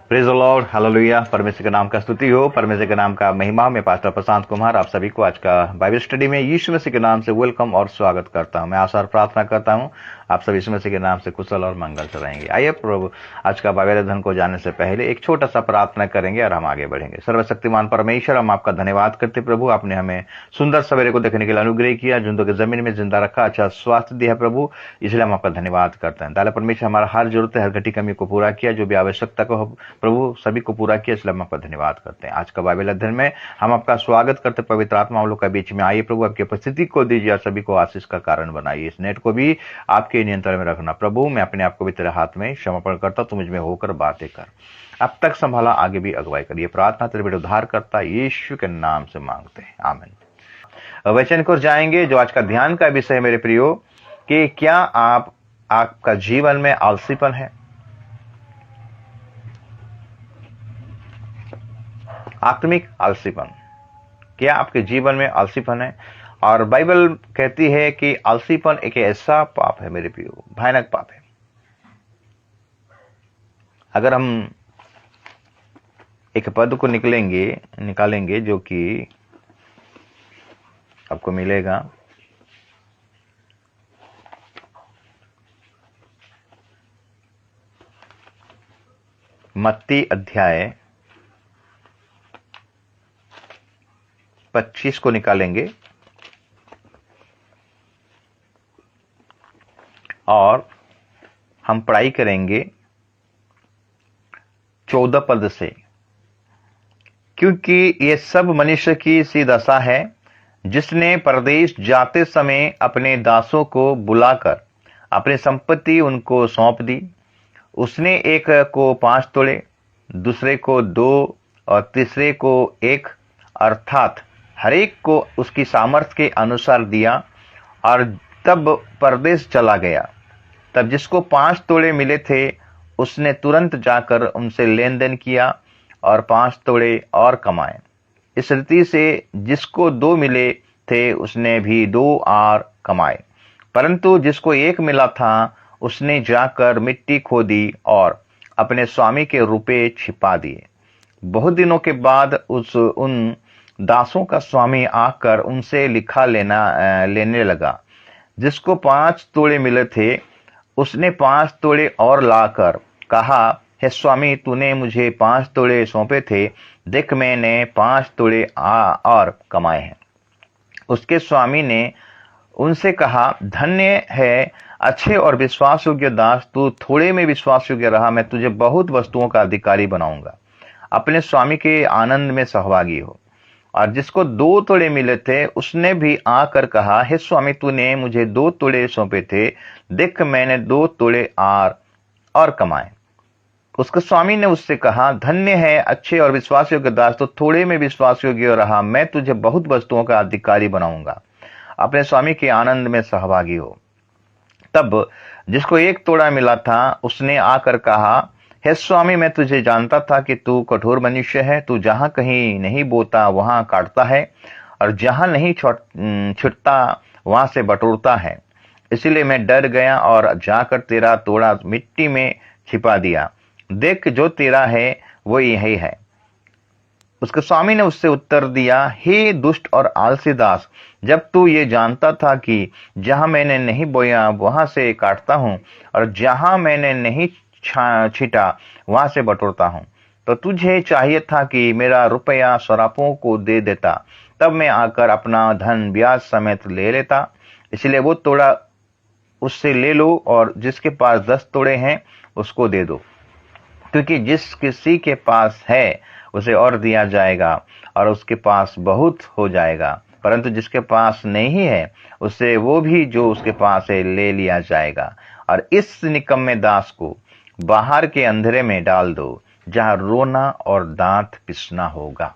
Praise the Lord, hallelujah. परमेश्वर के नाम का स्तुति हो, परमेश्वर के नाम का महिमा। मैं पास्टर प्रशांत कुमार आप सभी को आज का बाइबल स्टडी में यीशु मसीह के नाम से वेलकम और स्वागत करता हूं। मैं आशा और प्रार्थना करता हूं आप सब यीशु मसीह के नाम से कुशल और मंगल से रहेंगे। आइए प्रभु आज का बाइबल अध्ययन को जानने से पहले एक छोटा सा प्रार्थना करेंगे और हम आगे बढ़ेंगे। सर्वशक्तिमान परमेश्वर, हम आपका धन्यवाद करते प्रभु, आपने हमें सुंदर सवेरे को देखने के लिए अनुग्रह किया, जिंदों के जमीन में जिंदा रखा, अच्छा स्वास्थ्य दिया प्रभु, इसलिए हम आपका धन्यवाद करते हैं। ताला परमेश्वर हमारा हर जरूरत हर घटी कमी को पूरा किया, जो भी आवश्यकता को प्रभु सभी को पूरा किया, इसलिए हम आपका धन्यवाद करते हैं। आज का बाइबल अध्ययन में हम आपका स्वागत करते, पवित्र आत्मा हम लोग का बीच में आइए प्रभु, आपकी उपस्थिति को दीजिए और सभी को आशीष का कारण बनाइए। इस नेट को भी आपके नियंत्रण में रखना प्रभु। मैं अपने आप को भी तेरे हाथ में समर्पण करता हूं, तू मुझ में होकर बातें कर, अब तक संभाला, आगे भी अगुवाई करिए। प्रार्थना तेरे बेटे उद्धार करता यीशु के नाम से मांगते हैं, आमीन। वचन को जाएंगे जो आज का ध्यान का विषय है मेरे प्रियो, कि क्या आपका जीवन में आलसीपन है? आत्मिक आलसीपन, क्या आपके जीवन में आलसीपन है? और बाइबल कहती है कि आलसीपन एक ऐसा पाप है मेरे प्रियो, भयानक पाप है। अगर हम एक पद को निकालेंगे जो कि आपको मिलेगा, मत्ती अध्याय 25 को निकालेंगे और हम पढ़ाई करेंगे 14 पद से। क्योंकि ये सब मनुष्य की सी दशा है, जिसने परदेश जाते समय अपने दासों को बुलाकर अपनी संपत्ति उनको सौंप दी। उसने एक को 5 तोड़े, दूसरे को 2 और तीसरे को 1, अर्थात हर एक को उसकी सामर्थ्य के अनुसार दिया, और तब परदेश चला गया। तब जिसको 5 तोड़े मिले थे, उसने तुरंत जाकर उनसे लेन देन किया और 5 तोड़े और कमाए। इस रीति से जिसको 2 मिले थे, उसने भी 2 और कमाए। परंतु जिसको 1 मिला था, उसने जाकर मिट्टी खोदी और अपने स्वामी के रुपए छिपा दिए। बहुत दिनों के बाद उन दासों का स्वामी आकर उनसे लिखा लेने लगा। जिसको 5 तोड़े मिले थे, उसने 5 तोड़े और लाकर कहा, हे स्वामी, तूने मुझे 5 तोड़े सौंपे थे, देख मैंने 5 तोड़े और कमाए हैं। उसके स्वामी ने उनसे कहा, धन्य है अच्छे और विश्वास योग्य दास, तू थोड़े में विश्वास योग्य रहा, मैं तुझे बहुत वस्तुओं का अधिकारी बनाऊंगा। अपने स्वामी के आनंद में सहभागी हो। और जिसको 2 तोड़े मिले थे, उसने भी आकर कहा, हे स्वामी, तूने मुझे 2 तोड़े सौंपे थे, देख मैंने 2 तोड़े और कमाए। उसके स्वामी ने उससे कहा, धन्य है अच्छे और विश्वास योग्य दास, तो थोड़े में विश्वास योग्य रहा, मैं तुझे बहुत वस्तुओं का अधिकारी बनाऊंगा। अपने स्वामी के आनंद में सहभागी हो। तब जिसको 1 तोड़ा मिला था, उसने आकर कहा, हे स्वामी, मैं तुझे जानता था कि तू कठोर मनुष्य है। तू जहां कहीं नहीं बोता वहां काटता है, और जहां नहीं छिटता वहां से बटोरता है। इसलिए मैं डर गया और जाकर तेरा तोड़ा मिट्टी में छिपा दिया। देख, जो तेरा है वो यही है। उसके स्वामी ने उससे उत्तर दिया, हे दुष्ट और आलसी दास, जब तू ये जानता था कि जहां मैंने नहीं बोया वहां से काटता हूं, और जहां मैंने नहीं छीटा वहां से बटोरता हूं, तो तुझे चाहिए था कि मेरा रुपया सरापों को दे देता, तब मैं आकर अपना धन ब्याज समेत ले लेता। इसलिए वो तोड़ा उससे ले लो, और जिसके पास 10 तोड़े हैं उसको दे दो, क्योंकि जिस किसी के पास है उसे और दिया जाएगा और उसके पास बहुत हो जाएगा, परंतु जिसके पास नहीं है उससे वो भी जो उसके पास है ले लिया जाएगा। और इस निकम्मे दास को बाहर के अंधेरे में डाल दो, जहां रोना और दांत पिसना होगा।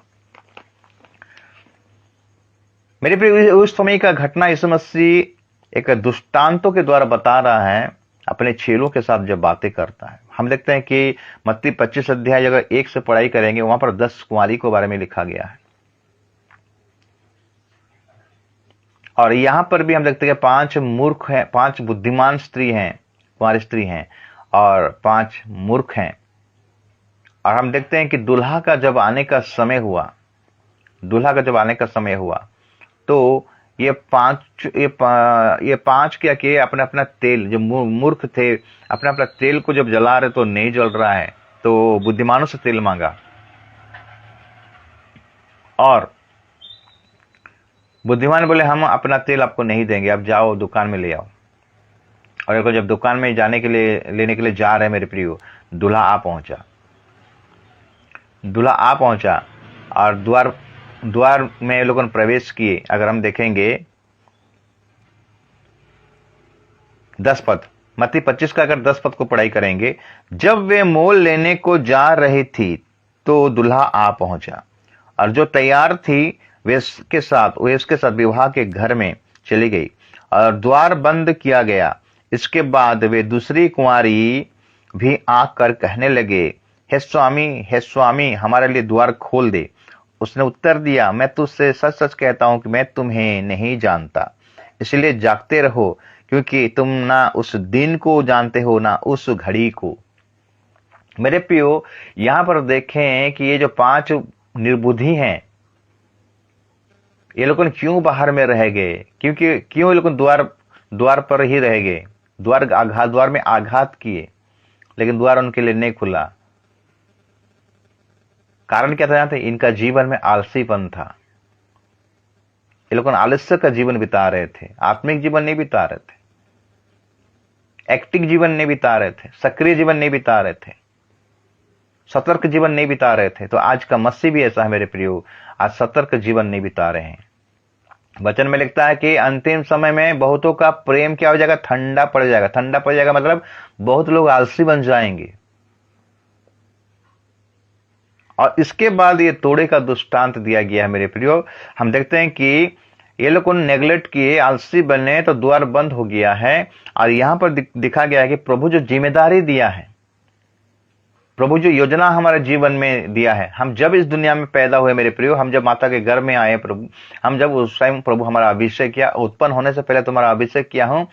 मेरे प्रिय, उस समय का घटना यीशु मसीह एक दृष्टांतों के द्वारा बता रहा है, अपने चेलों के साथ जब बातें करता है। हम देखते हैं कि मत्ती 25 अध्याय अगर 1 से पढ़ाई करेंगे, वहां पर 10 कुंवारी के बारे में लिखा गया है। और यहां पर भी हम देखते हैं कि 5 मूर्ख हैं, 5 बुद्धिमान स्त्री हैं, कुंवारी स्त्री हैं, और 5 मूर्ख हैं। और हम देखते हैं कि दूल्हा का जब आने का समय हुआ, दूल्हा का जब आने का समय हुआ, तो ये पांच क्या किए, अपना अपना तेल, जो मूर्ख थे, अपना अपना तेल को जब जला रहे तो नहीं जल रहा है, तो बुद्धिमानों से तेल मांगा, और बुद्धिमान बोले हम अपना तेल आपको नहीं देंगे, आप जाओ दुकान में ले आओ। और देखो, जब दुकान में जाने के लिए, लेने के लिए जा रहे हैं मेरे प्रियो, दूल्हा आ पहुंचा, दूल्हा आ पहुंचा, और द्वार द्वार में लोगों ने प्रवेश किए। अगर हम देखेंगे 10 पद, मत्ती 25 का अगर 10 पद को पढ़ाई करेंगे, जब वे मोल लेने को जा रही थी तो दूल्हा आ पहुंचा, और जो तैयार थी वे इसके साथ विवाह के घर में चली गई, और द्वार बंद किया गया। इसके बाद वे दूसरी कुंवारी भी आकर कहने लगे, हे स्वामी, हमारे लिए द्वार खोल दे। उसने उत्तर दिया, मैं तुझसे सच सच कहता हूं कि मैं तुम्हें नहीं जानता, इसलिए जागते रहो, क्योंकि तुम ना उस दिन को जानते हो ना उस घड़ी को। मेरे प्रियो, यहां पर देखें कि ये जो 5 निर्बुद्धि हैं, ये लोग क्यों बाहर में रह गए, क्योंकि क्यों ये लोग द्वार पर ही रह गए, द्वार में आघात किए, लेकिन द्वार उनके लिए नहीं खुला। कारण क्या था? जानते? इनका जीवन में आलसीपन था। ये लोग आलस्य का जीवन बिता रहे थे, आत्मिक जीवन नहीं बिता रहे थे, एक्टिव जीवन नहीं बिता रहे थे, सक्रिय जीवन नहीं बिता रहे थे, सतर्क जीवन नहीं बिता रहे थे। तो आज का मसीह भी ऐसा है मेरे प्रियो, आज सतर्क जीवन नहीं बिता रहे हैं। वचन में लिखता है कि अंतिम समय में बहुतों का प्रेम क्या हो जाएगा? ठंडा पड़ जाएगा। ठंडा पड़ जाएगा मतलब बहुत लोग आलसी बन जाएंगे। और इसके बाद ये तोड़े का दृष्टांत दिया गया है मेरे प्रियो। हम देखते हैं कि ये लोग नेग्लेक्ट किए, आलसी बने, तो द्वार बंद हो गया है। और यहां पर दिखा गया है कि प्रभु जो जिम्मेदारी दिया है, प्रभु जो योजना हमारे जीवन में दिया है, हम जब इस दुनिया में पैदा हुए मेरे प्रियो, हम जब माता के घर में आए प्रभु, हम जब उस टाइम प्रभु हमारा अभिषेक किया, उत्पन्न होने से पहले तुम्हारा अभिषेक किया हूं,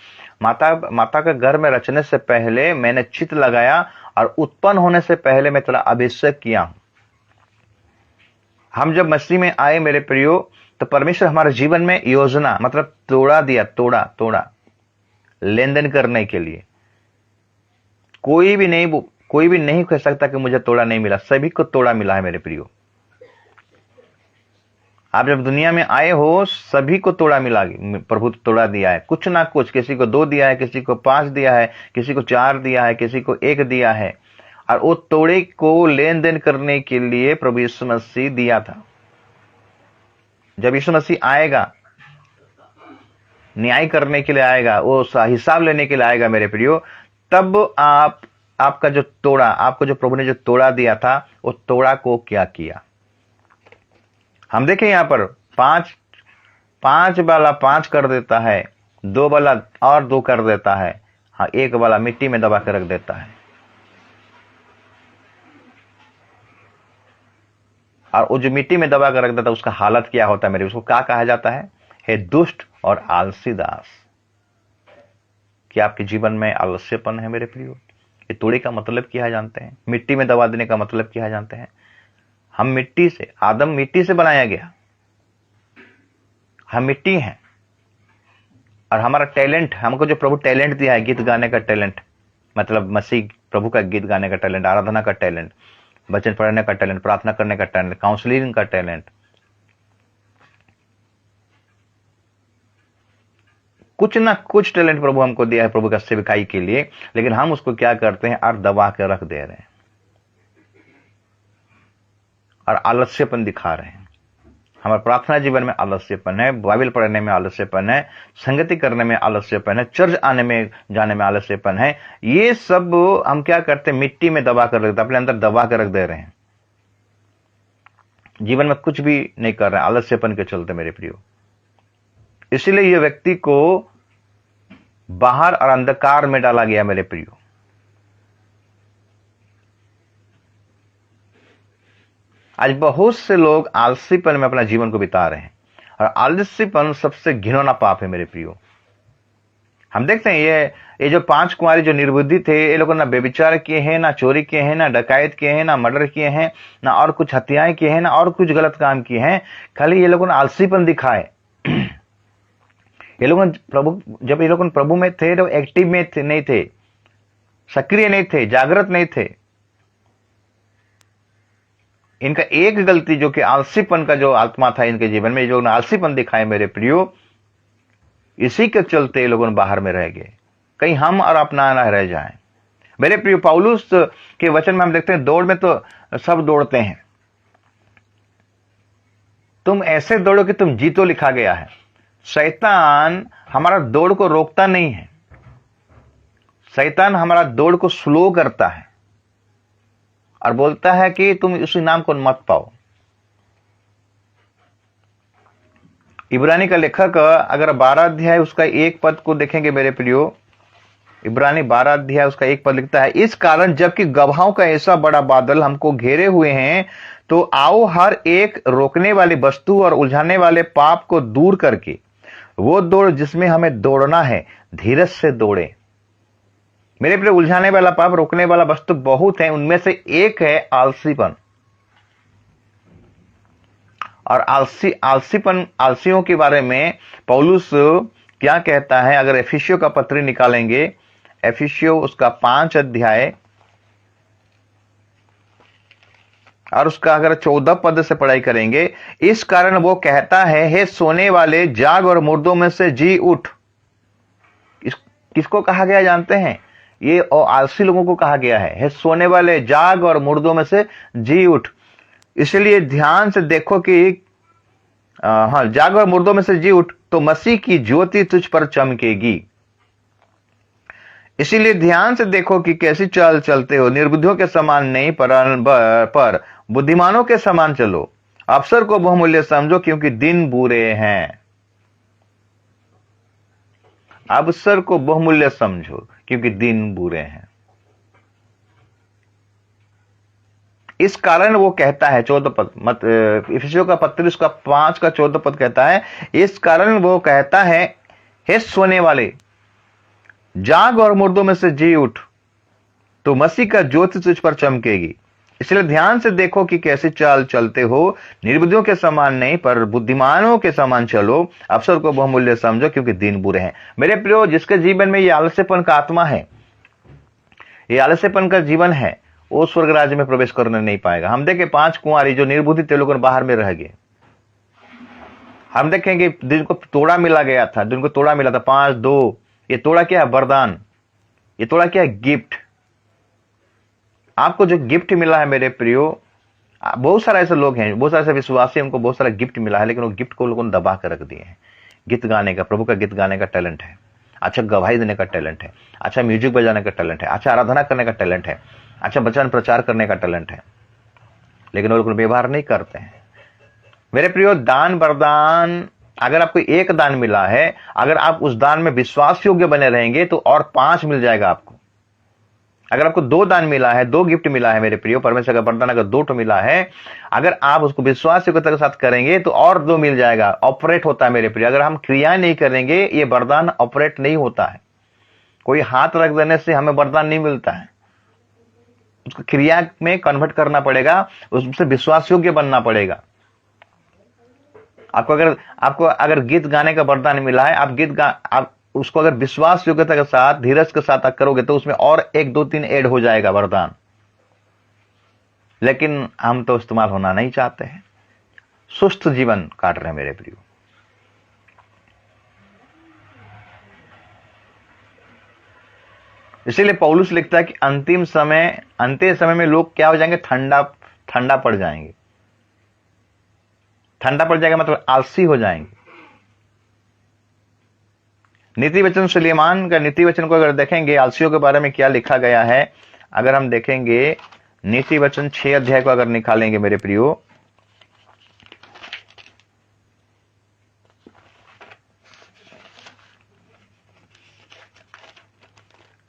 माता के घर में रचने से पहले मैंने चित्त लगाया, और उत्पन्न होने से पहले मैं तेरा अभिषेक किया हूं। हम जब मसीह में आए मेरे प्रियो, तो परमेश्वर हमारे जीवन में योजना मतलब तोड़ा दिया, तोड़ा लेन देन करने के लिए। कोई भी नहीं कह सकता कि मुझे तोड़ा नहीं मिला, सभी को तोड़ा मिला है मेरे प्रियो। आप जब दुनिया में आए हो, सभी को तोड़ा मिला, प्रभु तोड़ा दिया है, कुछ ना कुछ। किसी को 2 दिया है, किसी को 5 दिया है, किसी को 4 दिया है, किसी को 1 दिया है। और वो तोड़े को लेन देन करने के लिए प्रभु यीशु मसीह दिया था। जब यीशु मसीह आएगा, न्याय करने के लिए आएगा, वो हिसाब लेने के लिए आएगा मेरे प्रियो, तब आपका जो तोड़ा, आपको जो प्रभु ने जो तोड़ा दिया था, वो तोड़ा को क्या किया। हम देखें यहां पर 5 वाला 5 कर देता है, 2 वाला और 2 कर देता है, हाँ 1 वाला मिट्टी में दबा कर रख देता है। और वो जो मिट्टी में दबा कर रख देता है, उसका हालत क्या होता है मेरे, उसको क्या कहा जाता है? हे दुष्ट और आलसी दास। क्या आपके जीवन में आलस्यपन है मेरे प्रियो? ये तोड़े का मतलब क्या है जानते हैं? मिट्टी में दबा देने का मतलब क्या है जानते हैं? हम मिट्टी से, आदम मिट्टी से बनाया गया, हम मिट्टी हैं। और हमारा टैलेंट, हमको जो प्रभु टैलेंट दिया है, गीत गाने का टैलेंट, मतलब मसीह प्रभु का गीत गाने का टैलेंट, आराधना का टैलेंट, वचन पढ़ने का टैलेंट, प्रार्थना करने का टैलेंट, काउंसलिंग का टैलेंट, कुछ ना कुछ टैलेंट प्रभु हमको दिया है प्रभु का सेवकाई के लिए। लेकिन हम उसको क्या करते हैं? और दबा के रख दे रहे हैं, और आलस्यपन दिखा रहे हैं। हमारे प्रार्थना जीवन में आलस्यपन है, बाइबल पढ़ने में आलस्यपन है, संगति करने में आलस्यपन है, चर्च आने में जाने में आलस्यपन है। ये सब हम क्या करते हैं? मिट्टी में दबा कर रखते, अपने अंदर दबा कर रख दे रहे हैं। जीवन में कुछ भी नहीं कर रहे हैं आलस्यपन के चलते मेरे प्रियो। इसीलिए ये व्यक्ति को बाहर और अंधकार में डाला गया मेरे प्रियो। आज बहुत से लोग आलसीपन में अपना जीवन को बिता रहे हैं, और आलसीपन सबसे घिनौना पाप है मेरे प्रियो। हम देखते हैं ये जो 5 कुंवारी जो निर्बुद्धि थे, ये लोगों ना व्यभिचार किए हैं, ना चोरी किए हैं, ना डकैत किए हैं, ना मर्डर किए हैं, ना और कुछ हत्याएं किए हैं, ना और कुछ गलत काम किए हैं। खाली ये लोगों ने आलसीपन दिखाए। ये लोग जब ये लोग प्रभु में थे तो एक्टिव में थे, नहीं थे, सक्रिय नहीं थे, जागृत नहीं थे। इनका एक गलती जो कि आलसीपन का जो आत्मा था इनके जीवन में, जो आलसीपन दिखाए मेरे प्रियो, इसी के चलते ये लोगों बाहर में रह गए। कहीं हम और अपना ना रह जाएं। मेरे प्रियो, पौलुस के वचन में हम देखते हैं, दौड़ में तो सब दौड़ते हैं, तुम ऐसे दौड़ो कि तुम जीतो, लिखा गया है। शैतान हमारा दौड़ को रोकता नहीं है, शैतान हमारा दौड़ को स्लो करता है और बोलता है कि तुम उस इनाम को मत पाओ। इब्रानी का लेखक अगर 12 अध्याय उसका 1 पद को देखेंगे मेरे प्रियो, इब्रानी 12 अध्याय उसका 1 पद लिखता है, इस कारण जबकि गवाहों का ऐसा बड़ा बादल हमको घेरे हुए हैं, तो आओ हर एक रोकने वाली वस्तु और उलझाने वाले पाप को दूर करके वो दौड़ जिसमें हमें दौड़ना है, धीरज से दौड़े। मेरे प्रिय, उलझाने वाला पाप, रोकने वाला वस्तु बहुत है, उनमें से एक है आलसीपन। और आलसियों के बारे में पौलुस क्या कहता है? अगर एफिसियों का पत्री निकालेंगे, एफिसियों उसका 5 अध्याय और उसका अगर 14 पद से पढ़ाई करेंगे, इस कारण वो कहता है, हे सोने वाले जाग और मुर्दों में से जी उठ। किसको कहा गया जानते हैं? ये आलसी लोगों को कहा गया है, हे सोने वाले जाग और मुर्दों में से जी उठ। इसलिए ध्यान से देखो कि जाग और मुर्दों में से जी उठ, तो मसीह की ज्योति तुझ पर चमकेगी। इसीलिए ध्यान से देखो कि कैसी चाल चलते हो, निर्बुद्धियों के समान नहीं, पर बुद्धिमानों के समान चलो। अवसर को बहुमूल्य समझो, क्योंकि दिन बुरे हैं। अवसर को बहुमूल्य समझो, क्योंकि दिन बुरे हैं। इस कारण वो कहता है 14 पद, इफिसियों का पत्र उसका 5 का 14 पद कहता है, इस कारण वो कहता है, हे सोने वाले जाग और मुर्दों में से जी उठ, तो मसीह का ज्योति तुझ पर चमकेगी। इसलिए ध्यान से देखो कि कैसे चाल चलते हो, निर्बुद्धियों के समान नहीं, पर बुद्धिमानों के समान चलो। अवसर को बहुमूल्य समझो, क्योंकि दिन बुरे हैं। मेरे प्रियो, जिसके जीवन में ये आलस्यपन का आत्मा है, ये आलस्यपन का जीवन है, वो स्वर्ग राज्य में प्रवेश करने नहीं पाएगा। हम देखें 5 कुंवारी जो निर्बुद्धि थे, लोग बाहर में रह गए। हम देखेंगे जिनको तोड़ा मिला गया था, जिनको तोड़ा मिला था 5-2, ये तोड़ा क्या है? वरदान। ये तोड़ा क्या है? गिफ्ट। आपको जो गिफ्ट मिला है मेरे प्रियो, बहुत सारे ऐसे लोग हैं, बहुत सारे ऐसे विश्वासी, उनको बहुत सारा गिफ्ट मिला है, लेकिन वो गिफ्ट को लोगों ने दबा कर रख दिए हैं। गीत गाने का, प्रभु का गीत गाने का टैलेंट है, अच्छा गवाही देने का टैलेंट है, अच्छा म्यूजिक बजाने का टैलेंट है, अच्छा आराधना करने का टैलेंट है, अच्छा वचन प्रचार करने का टैलेंट है, लेकिन वो लोग व्यवहार नहीं करते हैं। मेरे प्रियो, दान वरदान, अगर आपको एक दान मिला है, अगर आप उस दान में विश्वास योग्य बने रहेंगे तो और 5 मिल जाएगा आपको। अगर आपको 2 दान मिला है, 2 गिफ्ट मिला है मेरे प्रियो, परमेश्वर का वरदान अगर 2 तो मिला है, अगर आप उसको विश्वास योग्यता के साथ करेंगे तो और 2 मिल जाएगा। ऑपरेट होता है मेरे प्रियो। अगर हम क्रियाएं नहीं करेंगे, ये वरदान ऑपरेट नहीं होता है। कोई हाथ रख देने से हमें वरदान नहीं मिलता है, उसको क्रिया में कन्वर्ट करना पड़ेगा, उससे विश्वास योग्य बनना पड़ेगा। आपको अगर गीत गाने का वरदान मिला है, आप उसको अगर विश्वास योग्यता के साथ, धीरज के साथ करोगे तो उसमें और 1, 2, 3 ऐड हो जाएगा वरदान। लेकिन हम तो इस्तेमाल होना नहीं चाहते हैं, सुस्त जीवन काट रहे हैं मेरे प्रियो। इसीलिए पौलुस लिखता है कि अंतिम समय में लोग क्या हो जाएंगे? ठंडा पड़ जाएंगे। ठंडा पड़ जाएगा मतलब आलसी हो जाएंगे। नीति वचन सुलेमान का नीति वचन को अगर देखेंगे, आलसियों के बारे में क्या लिखा गया है, अगर हम देखेंगे नीति वचन 6 अध्याय को अगर निकालेंगे मेरे प्रियो,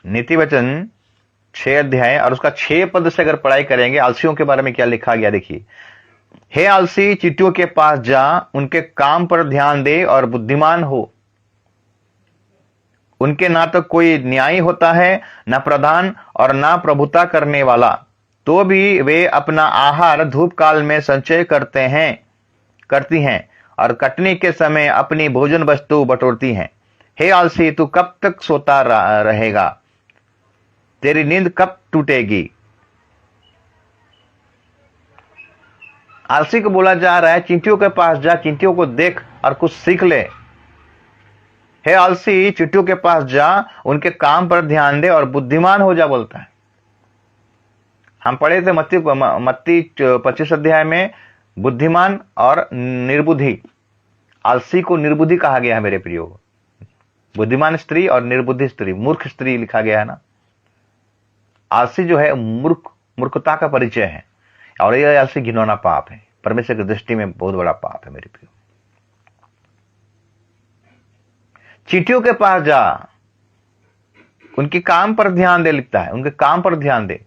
नीति वचन 6 अध्याय और उसका 6 पद से अगर पढ़ाई करेंगे, आलसियों के बारे में क्या लिखा गया देखिए। हे आलसी, चींटियों के पास जा, उनके काम पर ध्यान दे और बुद्धिमान हो। उनके ना तो कोई न्यायी होता है, ना प्रधान और ना प्रभुता करने वाला, तो भी वे अपना आहार धूप काल में संचय करती हैं और कटनी के समय अपनी भोजन वस्तु बटोरती हैं। हे आलसी, तू कब तक सोता रहेगा? तेरी नींद कब टूटेगी? आलसी को बोला जा रहा है, चींटियों के पास जा, चींटियों को देख और कुछ सीख ले। हे आलसी, चींटियों के पास जा, उनके काम पर ध्यान दे और बुद्धिमान हो जा, बोलता है। हम पढ़े थे मत्ती 25 अध्याय में बुद्धिमान और निर्बुद्धि। आलसी को निर्बुद्धि कहा गया है मेरे प्रियो। बुद्धिमान स्त्री और निर्बुद्धि स्त्री, मूर्ख स्त्री लिखा गया है ना। आलसी जो है मूर्खता का परिचय है, और यह आलसी घिनौना पाप है, परमेश्वर की दृष्टि में बहुत बड़ा पाप है मेरे प्रियो। चींटियों के पास जा, उनके काम पर ध्यान दे, लिखता है, उनके काम पर ध्यान दे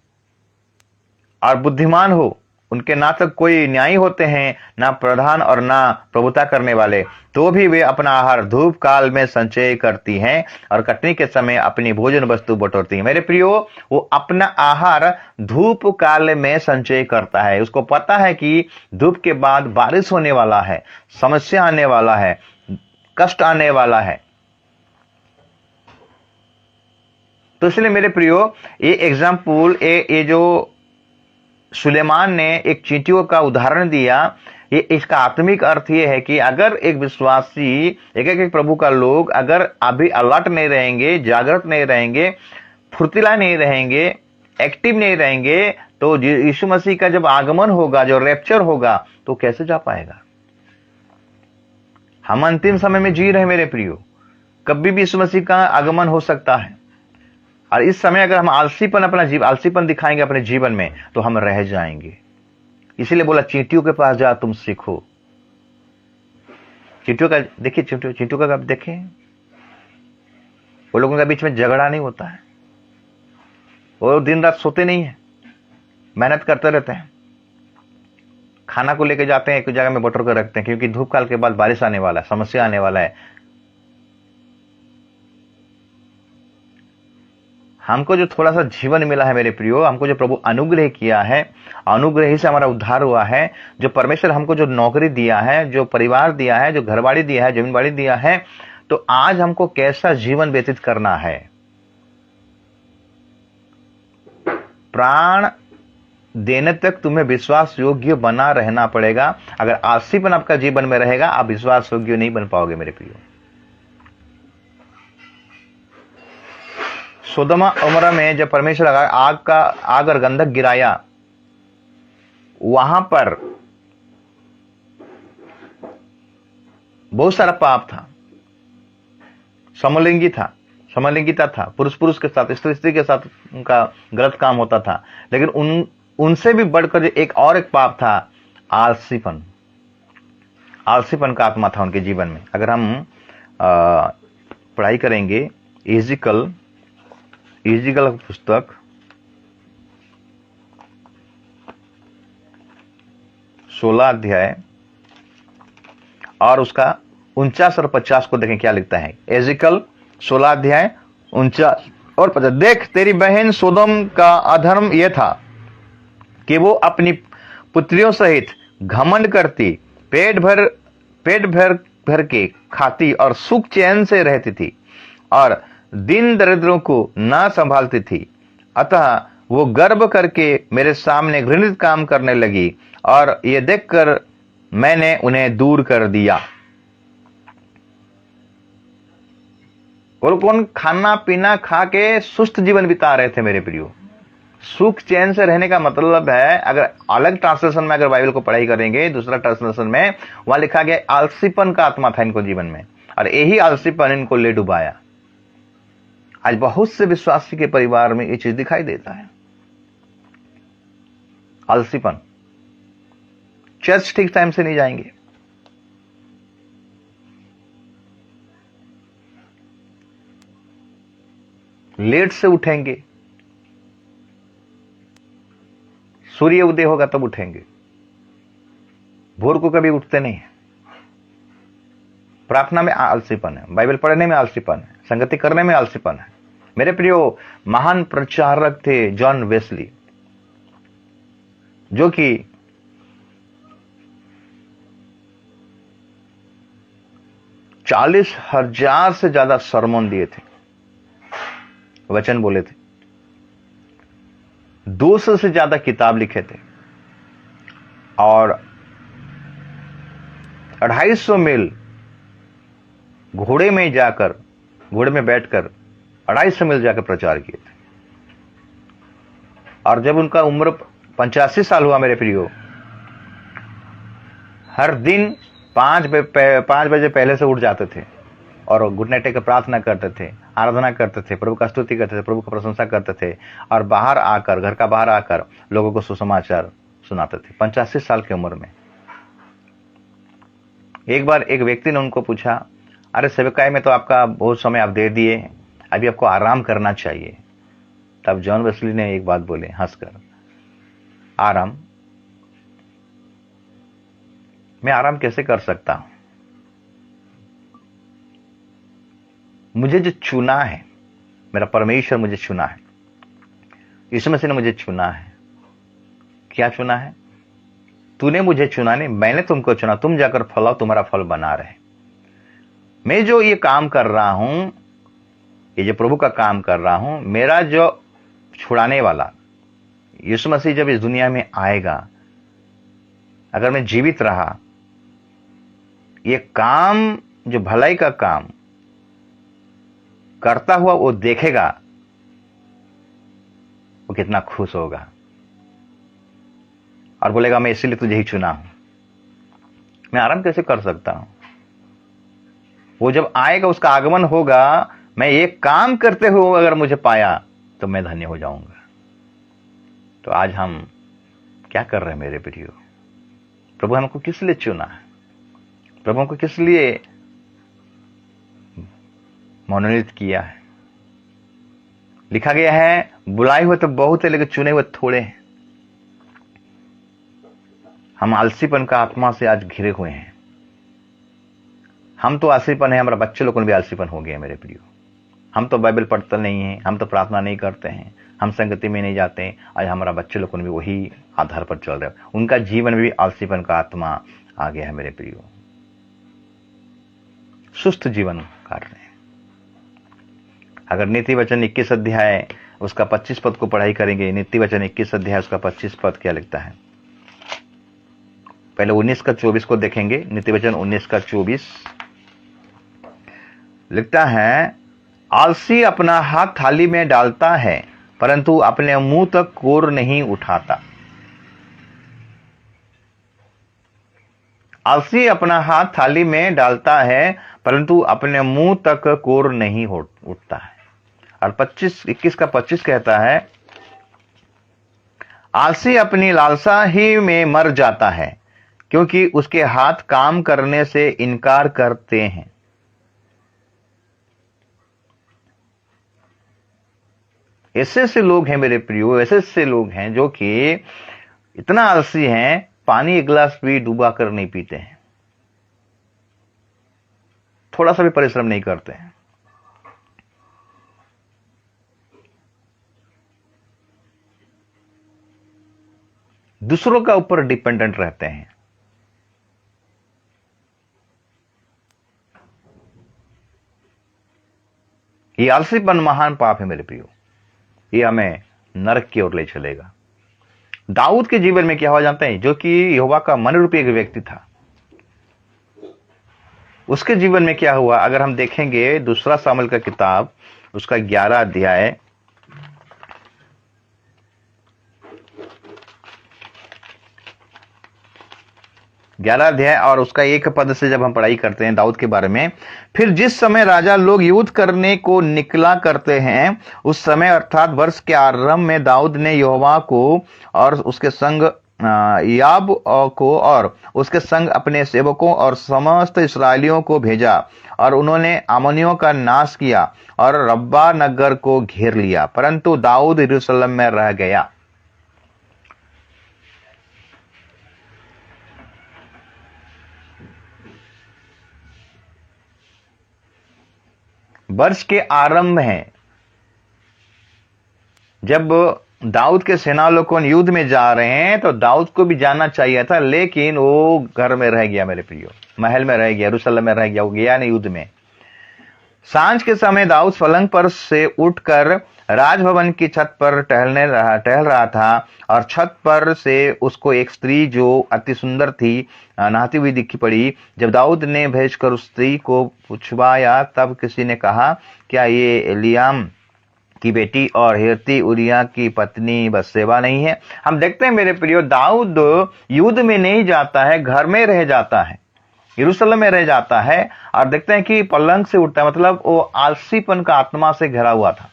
और बुद्धिमान हो। उनके ना तो कोई न्यायी होते हैं, ना प्रधान और ना प्रभुता करने वाले, तो भी वे अपना आहार धूप काल में संचय करती हैं और कटनी के समय अपनी भोजन वस्तु बटोरती हैं। मेरे प्रियो, वो अपना आहार धूप काल में संचय करता है। उसको पता है कि धूप के बाद बारिश होने वाला है, समस्या आने वाला है, कष्ट आने वाला है। तो इसलिए मेरे प्रियो, ये एग्जाम्पल, ये जो सुलेमान ने एक चींटियों का उदाहरण दिया, ये इसका आत्मिक अर्थ ये है कि अगर एक विश्वासी, एक प्रभु का लोग अगर अभी अलर्ट नहीं रहेंगे, जागृत नहीं रहेंगे, फुर्तीला नहीं रहेंगे, एक्टिव नहीं रहेंगे, तो यीशु मसीह का जब आगमन होगा, जो रैप्चर होगा, तो कैसे जा पाएगा? हम अंतिम समय में जी रहे मेरे प्रियो, कभी भी यीशु मसीह का आगमन हो सकता है। और इस समय अगर हम आलसीपन दिखाएंगे अपने जीवन में, तो हम रह जाएंगे। इसीलिए बोला, चींटियों के पास जा, तुम सीखो। चींटियों का देखिए, चींटियों का देखें, वो लोगों के बीच में झगड़ा नहीं होता है। वो दिन रात सोते नहीं है, मेहनत करते रहते हैं। खाना को लेके जाते हैं, एक जगह में बटोर कर रखते हैं, क्योंकि धूप काल के बाद बारिश आने वाला है, समस्या आने वाला है। हमको जो थोड़ा सा जीवन मिला है मेरे प्रियो, हमको जो प्रभु अनुग्रह किया है, अनुग्रह ही से हमारा उद्धार हुआ है। जो परमेश्वर हमको जो नौकरी दिया है, जो परिवार दिया है, जो घरबाड़ी दिया है, जमीन बाड़ी दिया है, तो आज हमको कैसा जीवन व्यतीत करना है? प्राण देने तक तुम्हें विश्वास योग्य बना रहना पड़ेगा। अगर आलसीपन आपका जीवन में रहेगा, आप विश्वास योग्य नहीं बन पाओगे मेरे प्रियो। सोदोमा उमरा में जब परमेश्वर आग और गंधक गिराया, वहां पर बहुत सारा पाप था, समलिंगिता था, पुरुष के साथ, स्त्री के साथ उनका गलत काम होता था। लेकिन उनसे भी बढ़कर एक पाप था, आलसीपन का आत्मा था उनके जीवन में। अगर हम पढ़ाई करेंगे इज़िकल पुस्तक 16 अध्याय और उसका 49 और 50 को देखें, क्या लिखता है। इज़िकल 16 अध्याय 49 और 50। देख, तेरी बहन सोदोम का अधर्म यह था कि वो अपनी पुत्रियों सहित घमंड करती, पेट भर के खाती और सुख चैन से रहती थी और दिन दरिद्रों को ना संभालती थी। अतः वो गर्व करके मेरे सामने घृणित काम करने लगी और ये देखकर मैंने उन्हें दूर कर दिया। और कौन खाना पीना खा के सुस्त जीवन बिता रहे थे मेरे प्रियो। सुख चैन से रहने का मतलब है, अगर अलग ट्रांसलेशन में अगर बाइबल को पढ़ाई करेंगे, दूसरा ट्रांसलेशन में वहां लिखा गया आलसीपन का आत्मा था इनको जीवन में, और यही आलसीपन इनको ले डुबाया। आज बहुत से विश्वासी के परिवार में ये चीज दिखाई देता है, आलसीपन। चर्च ठीक टाइम से नहीं जाएंगे, लेट से उठेंगे, सूर्य उदय होगा तब उठेंगे, भोर को कभी उठते नहीं है। प्रार्थना में आलसीपन है, बाइबल पढ़ने में आलसीपन है, संगति करने में आलसीपन है। मेरे प्रियो, महान प्रचारक थे जॉन वेस्ली, जो कि 40,000 से ज्यादा सरमन दिए थे, वचन बोले थे, 200 से ज्यादा किताब लिखे थे, और 250 मील घोड़े में बैठकर 250 मील जाकर प्रचार किए थे। और जब उनका उम्र 85 साल हुआ मेरे प्रियो, हर दिन 5 बजे पहले से उठ जाते थे और घुटने टेक प्रार्थना करते थे, आराधना करते थे, प्रभु का स्तुति करते थे, प्रभु का प्रशंसा करते थे, और घर का बाहर आकर लोगों को सुसमाचार सुनाते थे 85 साल की उम्र में। एक बार एक व्यक्ति ने उनको पूछा, अरे सेवकाई में तो आपका बहुत समय आप दे दिए, अभी आपको आराम करना चाहिए। तब जॉन वेस्ली ने एक बात बोले हंसकर, आराम? मैं आराम कैसे कर सकता हूं? मुझे जो चुना है, मेरा परमेश्वर मुझे चुना है, यीशु मसीह ने मुझे चुना है। क्या चुना है? तूने मुझे चुना नहीं, मैंने तुमको चुना, तुम जाकर फलाओ, तुम्हारा फल बना रहे। मैं जो ये काम कर रहा हूं, ये जो प्रभु का काम कर रहा हूं, मेरा जो छुड़ाने वाला यीशु मसीह जब इस दुनिया में आएगा, अगर मैं जीवित रहा, ये काम, जो भलाई का काम करता हुआ वो देखेगा, वो कितना खुश होगा और बोलेगा, मैं इसीलिए तुझे ही चुना हूं। मैं आराम कैसे कर सकता हूं? वो जब आएगा, उसका आगमन होगा, मैं एक काम करते हुए अगर मुझे पाया तो मैं धन्य हो जाऊंगा। तो आज हम क्या कर रहे हैं मेरे प्रियो? प्रभु हमको किस लिए चुना है? प्रभु को किस लिए मनोनीत किया है? लिखा गया है, बुलाए हुए तो बहुत है लेकिन चुने हुए थोड़े हैं। हम आलसीपन का आत्मा से आज घिरे हुए हैं। हम तो आलसीपन है, हमारा बच्चे लोगों में भी आलसीपन हो गया मेरे प्रियो। हम तो बाइबल पढ़ते नहीं हैं, हम तो प्रार्थना नहीं करते हैं, हम संगति में नहीं जाते हैं। आज हमारा बच्चे लोगों में भी वही आधार पर चल रहे हैं। उनका जीवन में भी आलसीपन का आत्मा आ गया है मेरे प्रियो। सुस्त जीवन काट रहे हैं। अगर नीति वचन 21 अध्याय उसका 25 पद को पढ़ाई करेंगे, नीति वचन 21 अध्याय उसका 25 पद क्या लिखता है? पहले 19 का 24 को देखेंगे। नीति वचन 19 का 24 लिखता है, आलसी अपना हाथ थाली में डालता है परंतु अपने मुंह तक कोर नहीं उठाता। आलसी अपना हाथ थाली में डालता है परंतु अपने मुंह तक कोर नहीं उठता है। और 21 का 25 कहता है, आलसी अपनी लालसा ही में मर जाता है क्योंकि उसके हाथ काम करने से इनकार करते हैं। ऐसे से लोग हैं मेरे प्रियो, ऐसे लोग हैं जो कि इतना आलसी हैं, पानी एक गिलास भी डूबा कर नहीं पीते हैं, थोड़ा सा भी परिश्रम नहीं करते हैं। दूसरों का ऊपर डिपेंडेंट रहते हैं। ये आलसीपन महान पाप है मेरे प्रियो, ये हमें नरक की ओर ले चलेगा। दाऊद के जीवन में क्या हुआ जानते हैं? जो कि यहोवा का मन रूपी एक व्यक्ति था, उसके जीवन में क्या हुआ अगर हम देखेंगे दूसरा सामुएल का किताब उसका 11 अध्याय और उसका 1 पद से जब हम पढ़ाई करते हैं दाऊद के बारे में, फिर जिस समय राजा लोग युद्ध करने को निकला करते हैं उस समय अर्थात वर्ष के आरंभ में दाऊद ने यहोवा को और उसके संग याब को और उसके संग अपने सेवकों और समस्त इस्राएलियों को भेजा और उन्होंने अम्मोनियों का नाश किया और रब्बा नगर को घेर लिया, परंतु दाऊद यरूशलेम में रह गया। वर्ष के आरंभ हैं, जब दाऊद के सेना लोग युद्ध में जा रहे हैं, तो दाऊद को भी जाना चाहिए था, लेकिन वो घर में रह गया मेरे प्रियो, महल में रह गया, यरूशलेम में रह गया, वो गया नहीं युद्ध में। सांझ के समय दाऊद पलंग पर से उठकर राजभवन की छत पर टहल रहा था, और छत पर से उसको एक स्त्री जो अति सुंदर थी नहाती हुई दिखी पड़ी। जब दाऊद ने भेजकर उस स्त्री को पूछवाया, तब किसी ने कहा, क्या ये एलियाम की बेटी और हिर्ती उरिया की पत्नी बत्शेबा नहीं है? हम देखते हैं मेरे प्रियो, दाऊद युद्ध में नहीं जाता है, घर में रह जाता है, यरूशलेम में रह जाता है, और देखते हैं कि पलंग से उठता है, मतलब वो आलसीपन का आत्मा से घिरा हुआ था।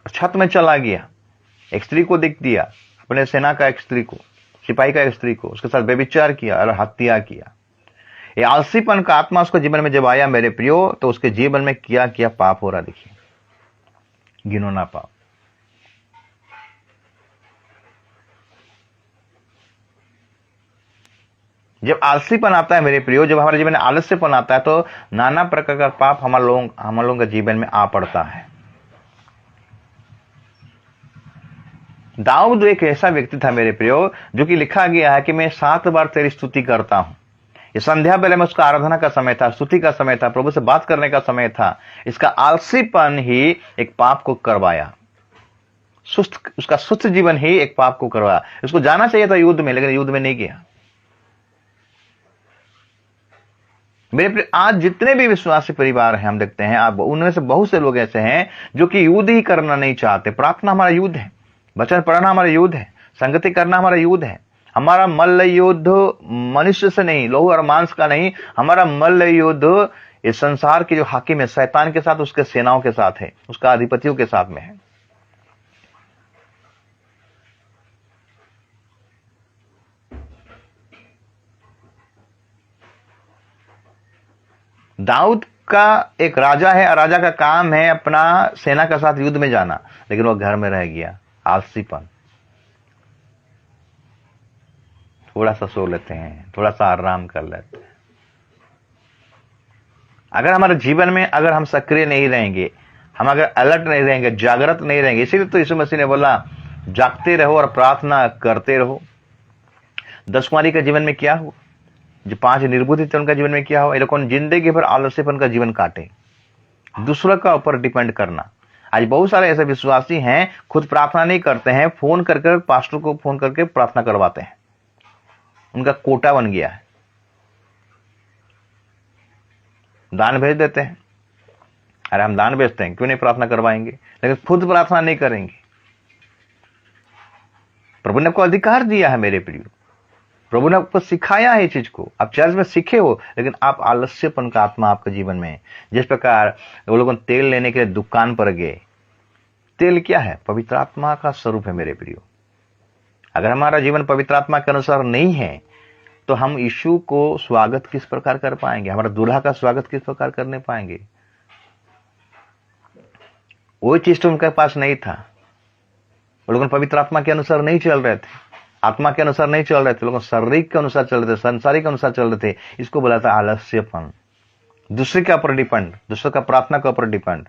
छत में चला गया, एक स्त्री को दिख दिया, अपने सेना का एक स्त्री को, सिपाही का एक स्त्री को, उसके साथ व्यभिचार किया और हत्या किया। ये आलसीपन का आत्मा उसके जीवन में जब आया मेरे प्रियो, तो उसके जीवन में क्या क्या पाप हो रहा, देखिए, घिनौना पाप। जब आलसीपन आता है मेरे प्रियो, जब हमारे जीवन में आलस्यपन आता है, तो नाना प्रकार का पाप हम लोगों के जीवन में आ पड़ता है। दाऊद एक ऐसा व्यक्ति था मेरे प्रियो, जो कि लिखा गया है कि मैं 7 बार तेरी स्तुति करता हूं। ये संध्या बेले में उसका आराधना का समय था, स्तुति का समय था, प्रभु से बात करने का समय था। इसका आलसीपन ही एक पाप को करवाया, उसका सुस्त जीवन ही एक पाप को करवाया। उसको जाना चाहिए था युद्ध में, लेकिन युद्ध में नहीं गया। मेरे प्रिय, आज जितने भी विश्वासी परिवार हैं, हम देखते हैं, आप उनमें से बहुत से लोग ऐसे हैं जो कि युद्ध ही करना नहीं चाहते। प्रार्थना हमारा युद्ध है, वचन पढ़ना हमारा युद्ध है, संगति करना हमारा युद्ध है। हमारा मल्ल युद्ध मनुष्य से नहीं, लहू और मांस का नहीं, हमारा मल्ल युद्ध इस संसार के जो हाकिम है, शैतान के साथ, उसके सेनाओं के साथ है, उसका अधिपतियों के साथ में है। दाऊद का एक राजा है, और राजा का काम है अपना सेना के साथ युद्ध में जाना, लेकिन वो घर में रह गया। आलसीपन, थोड़ा सा सो लेते हैं, थोड़ा सा आराम कर लेते हैं। अगर हमारे जीवन में अगर हम सक्रिय नहीं रहेंगे, हम अगर अलर्ट नहीं रहेंगे, जागृत नहीं रहेंगे, इसीलिए तो यीशु मसीह ने बोला, जागते रहो और प्रार्थना करते रहो। 10 कुमारी के जीवन में क्या हुआ, जो 5 निर्बुद्ध थे उनका जीवन में क्या हुआ? ये लोगों ने जिंदगी भर आलस्यपन का जीवन काटे, दूसरों का ऊपर डिपेंड करना। आज बहुत सारे ऐसे विश्वासी हैं, खुद प्रार्थना नहीं करते हैं, फोन करके पास्टर को फोन करके प्रार्थना करवाते हैं, उनका कोटा बन गया है। दान भेज देते हैं, अरे हम दान भेजते हैं, क्यों नहीं प्रार्थना करवाएंगे? लेकिन खुद प्रार्थना नहीं करेंगे। प्रभु ने आपको अधिकार दिया है मेरे प्रियो, प्रभु ने आपको सिखाया है चीज को, आप चर्च में सीखे हो, लेकिन आप आलस्यपन का आत्मा आपके जीवन में है। जिस प्रकार वो लोग तेल लेने के लिए दुकान पर गए, तेल क्या है? पवित्र आत्मा का स्वरूप है मेरे प्रियो। अगर हमारा जीवन पवित्र आत्मा के अनुसार नहीं है, तो हम यीशु को स्वागत किस प्रकार कर पाएंगे? हमारा दूल्हा का स्वागत किस प्रकार करने पाएंगे? वो चीज तो उनके पास नहीं था। वो लोग पवित्र आत्मा के अनुसार नहीं चल रहे थे, आत्मा के अनुसार नहीं चल रहे थे, लोग शारीरिक के अनुसार चल रहे थे, संसारिक के अनुसार चल रहे थे। इसको बोला था आलस्यपन, दूसरे के ऊपर डिपेंड, दूसरे का प्रार्थना के ऊपर डिपेंड।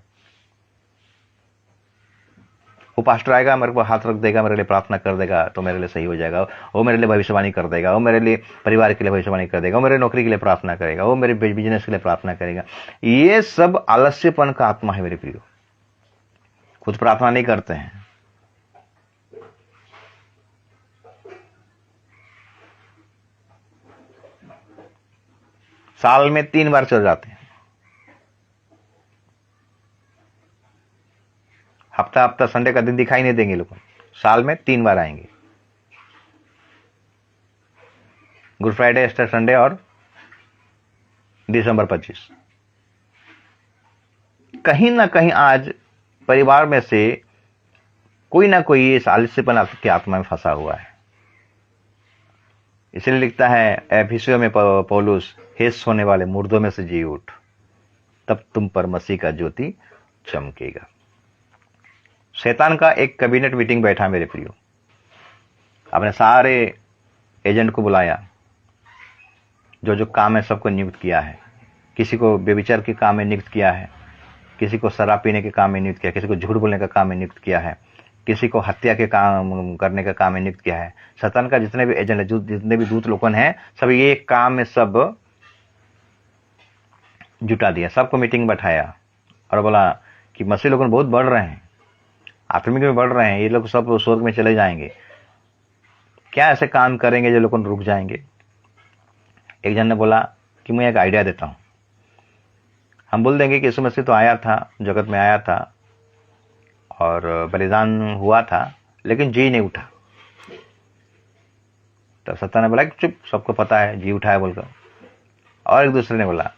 वो पास्टर आएगा, मेरे को हाथ रख देगा, मेरे लिए प्रार्थना कर देगा तो मेरे लिए सही हो जाएगा, वो मेरे लिए भविष्यवाणी कर देगा, वो मेरे लिए परिवार के लिए भविष्यवाणी कर देगा, वो मेरे नौकरी के लिए प्रार्थना करेगा, वो मेरे बिजनेस के लिए प्रार्थना करेगा। ये सब आलस्यपन का आत्मा है मेरे प्रियो, खुद प्रार्थना नहीं करते हैं। साल में 3 बार चल जाते हैं, हफ्ता हफ्ता संडे का दिन दिखाई नहीं देंगे लोग, साल में 3 बार आएंगे, गुड फ्राइडे, ईस्टर संडे और दिसंबर 25। कहीं ना कहीं आज परिवार में से कोई ना कोई इस आलस्यपन की आत्मा में फंसा हुआ है। इसलिए लिखता है एफिसियों में पौलुस, हे सोने वाले मुर्दों में से जी उठ, तब तुम पर मसीह का ज्योति चमकेगा। शैतान का एक कैबिनेट मीटिंग बैठा मेरे प्रियो, अपने सारे एजेंट को बुलाया, जो जो काम है सबको नियुक्त किया है। किसी को व्यभिचार के काम में नियुक्त किया है, किसी को शराब पीने के काम में नियुक्त किया है, किसी को झूठ बोलने का काम में नियुक्त किया है, किसी को हत्या के काम करने का काम में नियुक्त किया है। शैतान का जितने भी एजेंट है, जितने भी दूत लोगन हैं, सब ये काम में सब जुटा दिया, सबको मीटिंग बैठाया और बोला कि मसीह लोगन बहुत बढ़ रहे हैं, आत्मिक में बढ़ रहे हैं, ये लोग सब स्वर्ग में चले जाएंगे, क्या ऐसे काम करेंगे जो लोगन रुक जाएंगे। एक जन ने बोला कि मैं एक आइडिया देता हूं, हम बोल देंगे कि यीशु मसीह तो आया था, जगत में आया था और बलिदान हुआ था, लेकिन जी नहीं उठा। तो शैतान ने बोला कि चुप, सबको पता है जी उठा है बोलकर। और एक दूसरे ने बोला,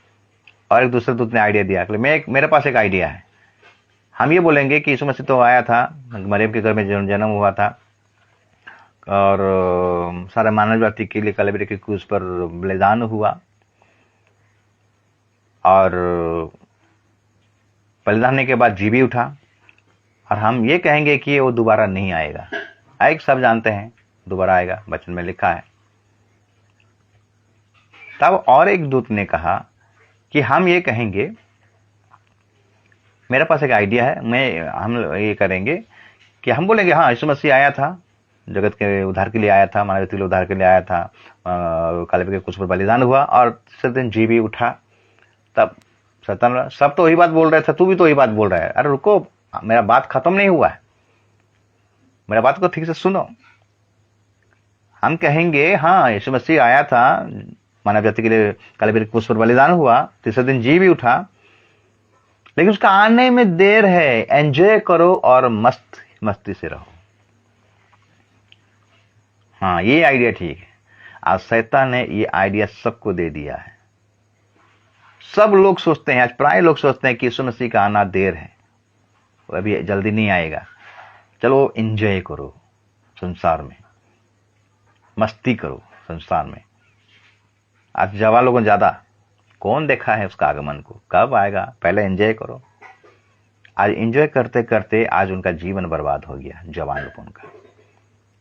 और एक दूसरे दूत ने आइडिया दिया कि मेरे पास एक आइडिया है, हम ये बोलेंगे कि यीशु मसीह तो आया था, मरियम के घर में जन्म हुआ था और सारे मानव जाति के लिए कलवरी के क्रूस पर बलिदान हुआ और बलिदान होने के बाद जी भी उठा, और हम ये कहेंगे कि वो दोबारा नहीं आएगा। एक सब जानते हैं दोबारा आएगा, वचन में लिखा है। तब और एक दूत ने कहा कि हम ये कहेंगे, मेरे पास एक आइडिया है, हम ये करेंगे कि हम बोलेंगे हाँ यीशु मसीह आया था, जगत के उद्धार के लिए आया था, मानव जाति के उद्धार के लिए आया था, कलवरी के क्रूस पर बलिदान हुआ और तीसरे दिन जी भी उठा। तब शैतान, सब तो वही बात बोल रहे थे, तू भी तो वही बात बोल रहा है। अरे रुको, मेरा बात खत्म नहीं हुआ है, मेरा बात को ठीक से सुनो। हम कहेंगे हाँ यीशु मसीह आया था, मानव जाति के लिए कलवरी के क्रूस पर बलिदान हुआ, तीसरे दिन जी भी उठा, लेकिन उसका आने में देर है, एंजॉय करो और मस्ती से रहो। हाँ ये आइडिया ठीक है। आज शैतान ने ये आइडिया सबको दे दिया है। सब लोग सोचते हैं, आज प्राय लोग सोचते हैं कि यीशु मसीह का आना देर है, वो अभी जल्दी नहीं आएगा, चलो एंजॉय करो संसार में, मस्ती करो संसार में। आज जवान लोगों ज्यादा, कौन देखा है उसका आगमन को, कब आएगा, पहले एंजॉय करो। आज एंजॉय करते करते आज उनका जीवन बर्बाद हो गया। जवान लोगों का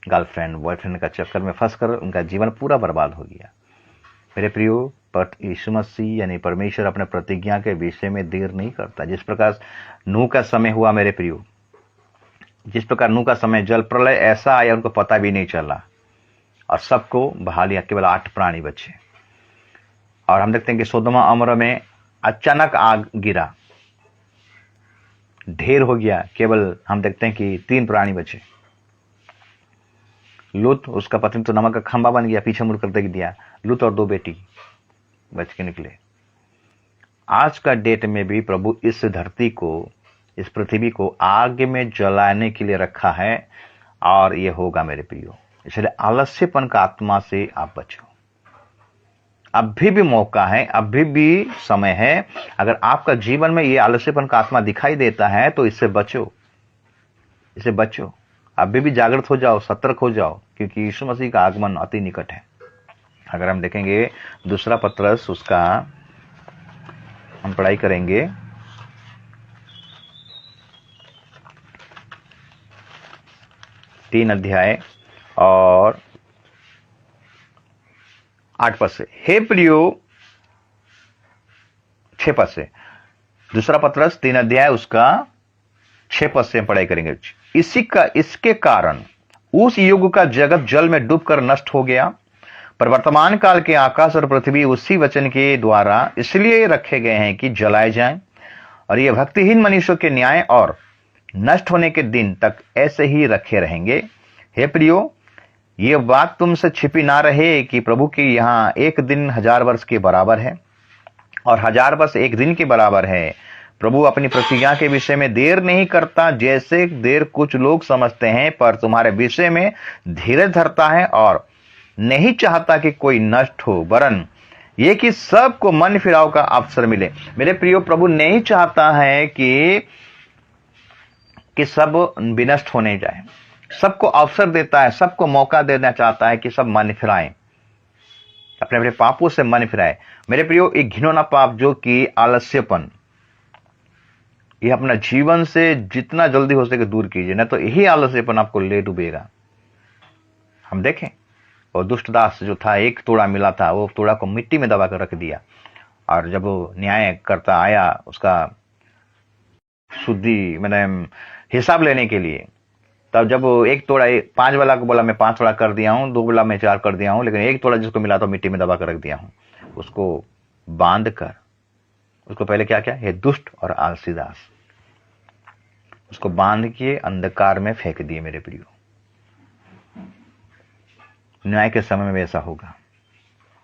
गर्लफ्रेंड बॉयफ्रेंड का चक्कर में फंसकर उनका जीवन पूरा बर्बाद हो गया। मेरे प्रियो, यीशु मसीह यानी परमेश्वर अपने प्रतिज्ञा के विषय में देर नहीं करता। जिस प्रकार नूह का समय हुआ मेरे प्रियो, जिस प्रकार नूह का समय जल प्रलय ऐसा आया उनको पता भी नहीं चला और सबको बहा लिया, केवल 8 प्राणी बचे। और हम देखते हैं कि सोदोमा अमर में अचानक आग गिरा, ढेर हो गया, केवल हम देखते हैं कि 3 प्राणी बचे। लूत, उसका पत्नी तो नमक का खंभा बन गया, पीछे मुड़कर देख दिया। लूत और 2 बेटी बच के निकले। आज का डेट में भी प्रभु इस धरती को, इस पृथ्वी को आग में जलाने के लिए रखा है और ये होगा मेरे प्रियो। इसलिए आलस्यपन का आत्मा से आप बचो। अभी भी मौका है, अभी भी समय है। अगर आपका जीवन में ये आलस्यपन का आत्मा दिखाई देता है तो इससे बचो, इससे बचो। अभी भी जागृत हो जाओ, सतर्क हो जाओ, क्योंकि यीशु मसीह का आगमन अति निकट है। अगर हम देखेंगे दूसरा पत्रस, उसका हम पढ़ाई करेंगे 3 अध्याय और 8 पद से। हे प्रियो, 6 पद से। दूसरा पत्रस 3 अध्याय उसका 6 पद से हम पढ़ाई करेंगे। इसके कारण उस युग का जगत जल में डूबकर नष्ट हो गया, पर वर्तमान काल के आकाश और पृथ्वी उसी वचन के द्वारा इसलिए रखे गए हैं कि जलाए जाएं, और ये भक्तिहीन मनुष्यों के न्याय और नष्ट होने के दिन तक ऐसे ही रखे रहेंगे। हे प्रियो, ये बात तुमसे छिपी ना रहे कि प्रभु के यहाँ 1 दिन 1000 वर्ष के बराबर है और 1000 वर्ष 1 दिन के बराबर है। प्रभु अपनी प्रतिज्ञा के विषय में देर नहीं करता, जैसे देर कुछ लोग समझते हैं, पर तुम्हारे विषय में धीरज धरता है और नहीं चाहता कि कोई नष्ट हो, वरन ये कि सबको मन फिराव का अवसर मिले। मेरे प्रियो, प्रभु नहीं चाहता है कि सब विनष्ट होने जाए, सबको अवसर देता है, सबको मौका देना चाहता है कि सब मन फिराएं, अपने अपने पापों से मन फिराए। मेरे प्रियो, एक घिनौना पाप जो कि आलस्यपन, यह अपना जीवन से जितना जल्दी हो सके दूर कीजिए, ना तो यही आलस्यपन आपको ले डूबेगा। हम देखें और दुष्ट दास जो था, एक तोड़ा मिला था, वो तोड़ा को मिट्टी में दबा कर रख दिया। और जब वो न्याय करता आया उसका शुद्धि मैंने हिसाब लेने के लिए, तब जब वो एक तोड़ा 5 वाला को बोला मैं 5 तोड़ा कर दिया हूँ, 2 बोला मैं 4 कर दिया हूँ, लेकिन एक तोड़ा जिसको मिला तो मिट्टी में दबा कर रख दिया हूँ। उसको बांध कर उसको पहले क्या किया, ये दुष्ट और आलसी दास, उसको बांध के अंधकार में फेंक दिए। मेरे प्रियो, न्याय के समय में ऐसा होगा।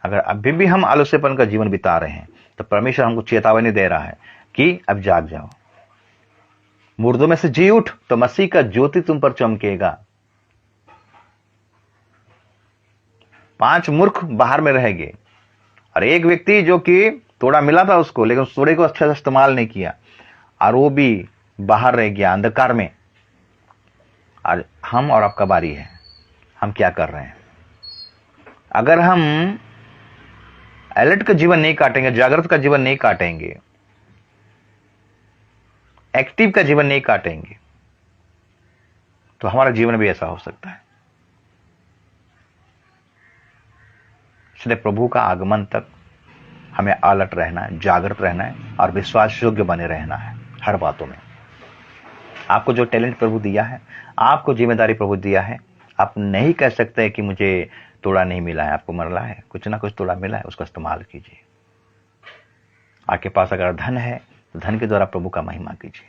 अगर अभी भी हम आलस्यपन का जीवन बिता रहे हैं तो परमेश्वर हमको चेतावनी दे रहा है कि अब जाग जाओ, मुर्दों में से जी उठ तो मसीह का ज्योति तुम पर चमकेगा। 5 मूर्ख बाहर में रहेंगे और एक व्यक्ति जो कि तोड़ा मिला था उसको, लेकिन उस तोड़े को अच्छे से इस्तेमाल नहीं किया और वो भी बाहर रह गया अंधकार में। और हम और आपका बारी है, हम क्या कर रहे हैं? अगर हम अलर्ट का जीवन नहीं काटेंगे, जागृत का जीवन नहीं काटेंगे, एक्टिव का जीवन नहीं काटेंगे, तो हमारा जीवन भी ऐसा हो सकता है। इसलिए प्रभु का आगमन तक हमें अलर्ट रहना है, जागृत रहना है और विश्वास योग्य बने रहना है हर बातों में। आपको जो टैलेंट प्रभु दिया है, आपको जिम्मेदारी प्रभु दिया है, आप नहीं कह सकते कि मुझे तोड़ा नहीं मिला है। आपको मरला है, कुछ ना कुछ तोड़ा मिला है, उसका इस्तेमाल कीजिए। आपके पास अगर धन है तो धन के द्वारा प्रभु का महिमा कीजिए।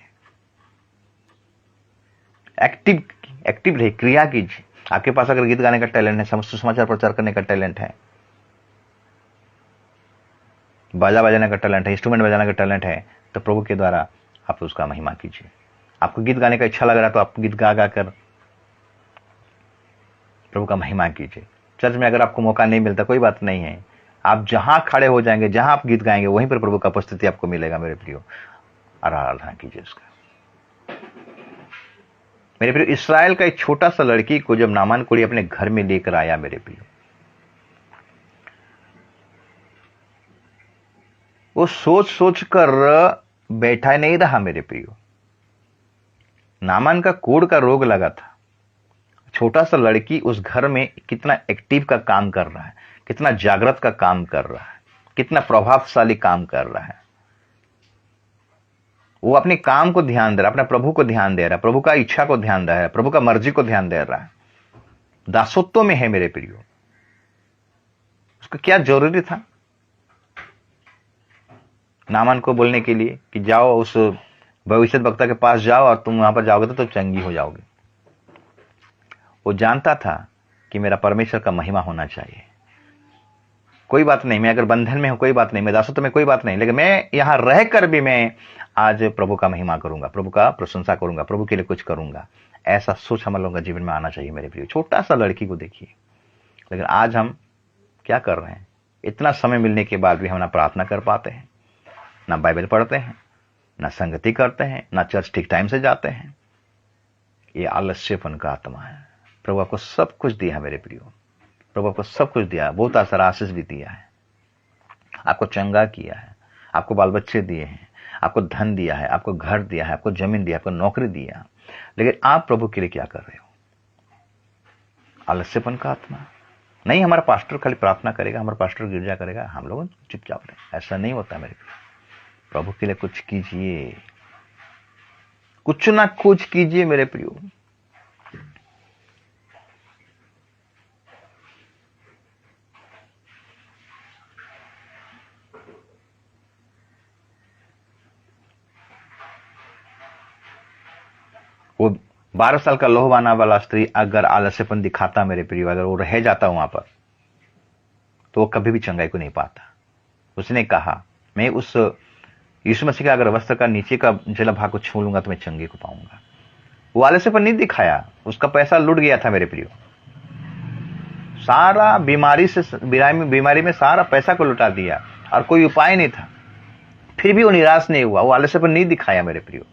एक्टिव रहिए, क्रिया कीजिए। आपके पास अगर गीत गाने का टैलेंट है, सुसमाचार प्रचार करने का टैलेंट है, बाजा बजाने का टैलेंट है, इंस्ट्रूमेंट बजाने का टैलेंट है, तो प्रभु के द्वारा आप उसका महिमा कीजिए। आपको गीत गाने का इच्छा लग रहा है तो आप गीत गा गा कर प्रभु का महिमा कीजिए। चर्च में अगर आपको मौका नहीं मिलता, कोई बात नहीं है, आप जहां खड़े हो जाएंगे, जहां आप गीत गाएंगे, वहीं पर प्रभु का उपस्थिति आपको मिलेगा। मेरे प्रियो, आराधना कीजिए उसका। मेरे प्रियो, इस्राएल का एक छोटा सा लड़की को जब नामान कोढ़ी अपने घर में लेकर आया, मेरे प्रियो, वो सोच सोच कर बैठा नहीं रहा। मेरे प्रियो, नामान का कोढ़ का रोग लगा था। छोटा सा लड़की उस घर में कितना एक्टिव का काम कर रहा है, कितना जागृत का काम कर रहा है, कितना प्रभावशाली काम कर रहा है। वो अपने काम को ध्यान दे रहा है, अपने प्रभु को ध्यान दे रहा है, प्रभु का इच्छा को ध्यान दे रहा है, प्रभु का मर्जी को ध्यान दे रहा है, दासत्व में है। मेरे प्रियो, उसको क्या जरूरी था नामान को बोलने के लिए कि जाओ उस भविष्य वक्ता के पास जाओ और तुम वहां पर जाओगे तो चंगी हो जाओगे। वो जानता था कि मेरा परमेश्वर का महिमा होना चाहिए। कोई बात नहीं, मैं अगर बंधन में हूं कोई बात नहीं, मैं दासत्व में कोई बात नहीं, लेकिन मैं यहां रहकर भी मैं आज प्रभु का महिमा करूंगा, प्रभु का प्रशंसा करूंगा, प्रभु के लिए कुछ करूंगा। ऐसा सोच हम लोगों के जीवन में आना चाहिए। मेरे प्रिय, छोटा सा लड़की को देखिए, लेकिन आज हम क्या कर रहे हैं? इतना समय मिलने के बाद भी हम ना प्रार्थना कर पाते हैं, ना बाइबल पढ़ते हैं, ना संगति करते हैं, ना चर्च ठीक टाइम से जाते हैं। ये आलस्यपन का आत्मा है। प्रभु आपको सब कुछ दिया है मेरे प्रियो, प्रभु आपको सब कुछ दिया है, बहुत सारा आशीष भी दिया है, आपको चंगा किया है, आपको बाल बच्चे दिए हैं, आपको धन दिया है, आपको घर दिया है, आपको जमीन दिया, आपको नौकरी दिया, लेकिन आप प्रभु के लिए क्या कर रहे हो? आलस्यपन का आत्मा नहीं। हमारा पास्टर खाली प्रार्थना करेगा, हमारा पास्टर गिरजा करेगा, हम लोग चुपचाप रहे, ऐसा नहीं होता मेरे प्रियो। प्रभु के लिए कुछ कीजिए, कुछ ना कुछ कीजिए मेरे प्रियो। वो 12 साल का लोहवाना वाला स्त्री अगर आलस्यपन दिखाता मेरे प्रियो, अगर वो रह जाता वहां पर, तो वो कभी भी चंगाई को नहीं पाता। उसने कहा मैं उस यीशु मसीह का अगर वस्त्र का नीचे का जला भाग को छू लूंगा तो मैं चंगे को पाऊंगा। वो आलस्यपन नहीं दिखाया, उसका पैसा लुट गया था मेरे प्रियो। सारा बीमारी में सारा पैसा को लुटा दिया और कोई उपाय नहीं था, फिर भी वो निराश नहीं हुआ। वो आलस्यपन नहीं दिखाया मेरे प्रियो।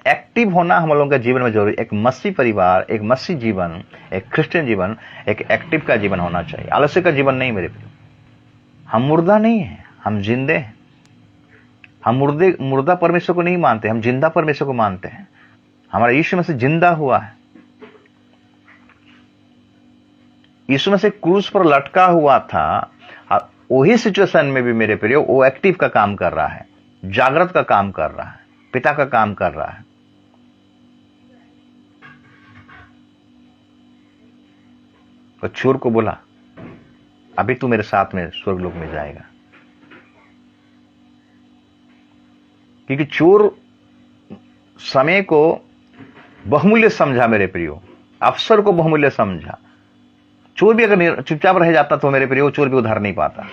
एक्टिव होना हम लोगों के जीवन में जरूरी। एक मसीह परिवार, एक मसीह जीवन, एक क्रिश्चियन जीवन, एक एक्टिव का जीवन होना चाहिए, आलस्य का जीवन नहीं मेरे प्रियो। हम मुर्दा नहीं है, हम जिंदे हैं। हम मुर्दा परमेश्वर को नहीं मानते, हम जिंदा परमेश्वर को मानते हैं। हमारा यीशु मसीह जिंदा हुआ है। यीशु मसीह क्रूस पर लटका हुआ था, वही सिचुएशन में भी मेरे प्रियो वो एक्टिव का काम कर रहा है, जागृत का काम कर रहा है, पिता का काम कर रहा है। तो चोर को बोला, अभी तू मेरे साथ में स्वर्गलोक में जाएगा। क्योंकि चोर समय को बहुमूल्य समझा मेरे प्रियो, अवसर को बहुमूल्य समझा। चोर भी अगर चुपचाप रह जाता तो मेरे प्रियो चोर भी उधार नहीं पाता।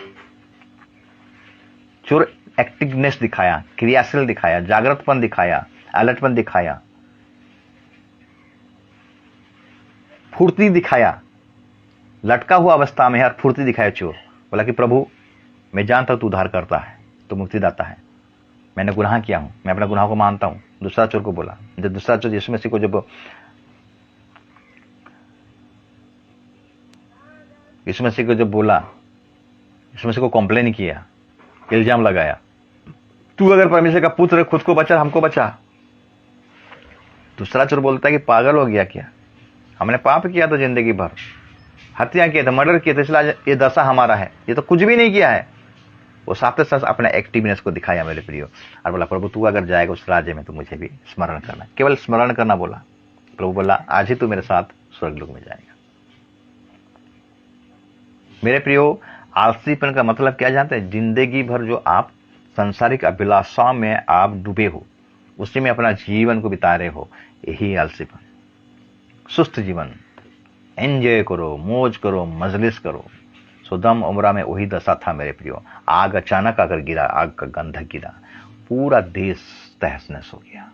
चोर एक्टिवनेस दिखाया, क्रियाशील दिखाया, जागृतपन दिखाया, अलर्टपन दिखाया, फुर्ती दिखाया। लटका हुआ अवस्था में यार फुर्ती दिखाया चोर। बोला कि प्रभु मैं जानता हूं तू उद्धार करता है, तू मुक्तिदाता है, मैंने गुनाह किया हूं, मैं अपना गुनाह को मानता हूं। दूसरा चोर को बोला, जब दूसरा चोर यीशु मसीह को जब बोला, यीशु मसीह को कंप्लेन किया, इल्जाम लगाया, तू अगर परमेश्वर का पुत्र है खुद को बचा, हमको बचा। दूसरा चोर बोलता है कि पागल हो गया क्या, हमने पाप किया था जिंदगी भर, हत्या किया था, मर्डर किया था, इसलिए ये दशा हमारा है, ये तो कुछ भी नहीं किया है। वो साथ साथ अपने एक्टिवनेस को दिखाया मेरे प्रियो, और बोला प्रभु तू अगर जाएगा उस राज्य में तो मुझे भी स्मरण करना। केवल स्मरण करना बोला। प्रभु बोला आज ही तू मेरे साथ स्वर्गलोक में जाएगा। मेरे प्रियो आलसीपन का मतलब क्या जानते हैं? जिंदगी भर जो आप सांसारिक अभिलाषा में आप डूबे हो, उसी में अपना जीवन को बिता रहे हो, यही आलसीपन। सुस्त जीवन, एंजॉय करो, मौज करो, मजलिस करो। सुदम उमरा में वही दशा था मेरे प्रियो। आग अचानक अगर गिरा, आग का गंधक गिरा, पूरा देश तहस नहस हो गया।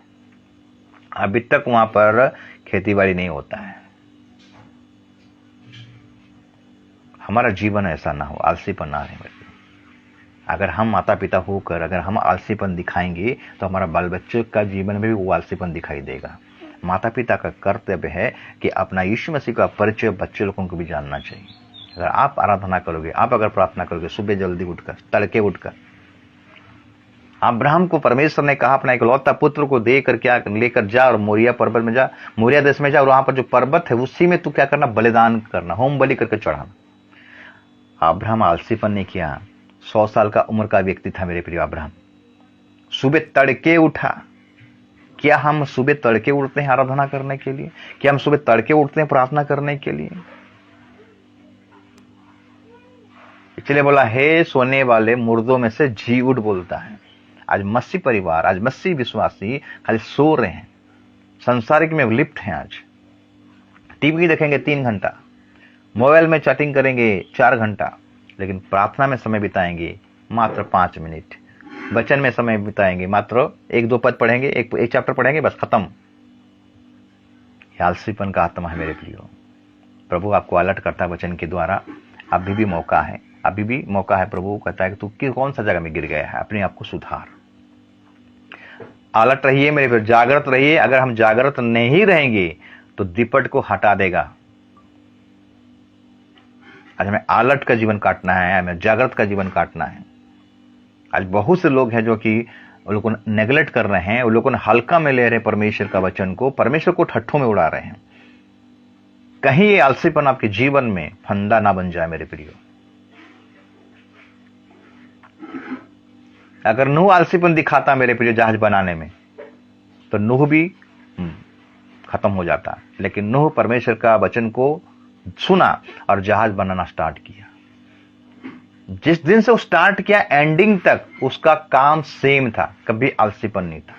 अभी तक वहां पर खेतीबाड़ी नहीं होता है। हमारा जीवन ऐसा ना हो, आलसीपन ना रहे मेरे प्रियो। अगर हम माता पिता होकर अगर हम आलसीपन दिखाएंगे तो हमारा बाल बच्चों का जीवन में भी वो आलसीपन दिखाई देगा। माता पिता का कर्तव्य है कि अपना यीशु मसीह का परिचय बच्चे लोगों को भी जानना चाहिए। अगर आप आराधना करोगे, आप अगर प्रार्थना करोगे सुबह जल्दी उठकर, तड़के उठकर, अब्राहम को परमेश्वर ने कहा अपना इकलौता पुत्र को देकर क्या लेकर जा और मोरिया पर्वत में जा, मोरिया देश में जा, और वहां पर जो पर्वत है उसी में तू क्या करना, बलिदान करना, होम बलि करके चढ़ाना। अब्राहम आलसीपन नहीं किया। 100 साल का उम्र का व्यक्ति था मेरे प्रिय अब्राहम। सुबह तड़के उठा। क्या हम सुबह तड़के उठते हैं आराधना करने के लिए? क्या हम सुबह तड़के उठते हैं प्रार्थना करने के लिए? इसलिए बोला हे सोने वाले मुर्दों में से जी उठ बोलता है। आज मसीह परिवार, आज मसीह विश्वासी खाली सो रहे हैं, संसारिक में लिप्त हैं। आज टीवी देखेंगे 3 घंटा, मोबाइल में चैटिंग करेंगे 4 घंटा, लेकिन प्रार्थना में समय बिताएंगे मात्र 5 मिनट। वचन में समय बिताएंगे मात्र 1-2 पद पढ़ेंगे, एक चैप्टर पढ़ेंगे, बस खत्म। आलसीपन का आत्मा है मेरे प्रियो। प्रभु आपको अलर्ट करता है वचन के द्वारा। अभी भी मौका है, अभी भी मौका है। प्रभु कहता है कि तू कौन सा जगह में गिर गया है, अपने आप को सुधार। अलर्ट रहिए मेरे प्रियो, जागृत रहिए। अगर हम जागृत नहीं रहेंगे तो दिपट को हटा देगा। आज हमें अलर्ट का जीवन काटना है, हमें जागृत का जीवन काटना है। आज बहुत से लोग हैं जो कि उन लोगों को नेग्लेक्ट कर रहे हैं, उन लोगों को हल्का में ले रहे हैं परमेश्वर का वचन को, परमेश्वर को ठट्ठों में उड़ा रहे हैं। कहीं ये आलसीपन आपके जीवन में फंदा ना बन जाए मेरे प्रियो। अगर नूह आलसीपन दिखाता मेरे प्रियो जहाज बनाने में, तो नूह भी खत्म हो जाता। लेकिन नूह परमेश्वर का वचन को सुना और जहाज बनाना स्टार्ट किया। जिस दिन से वो स्टार्ट किया एंडिंग तक उसका काम सेम था, कभी आलसीपन नहीं था।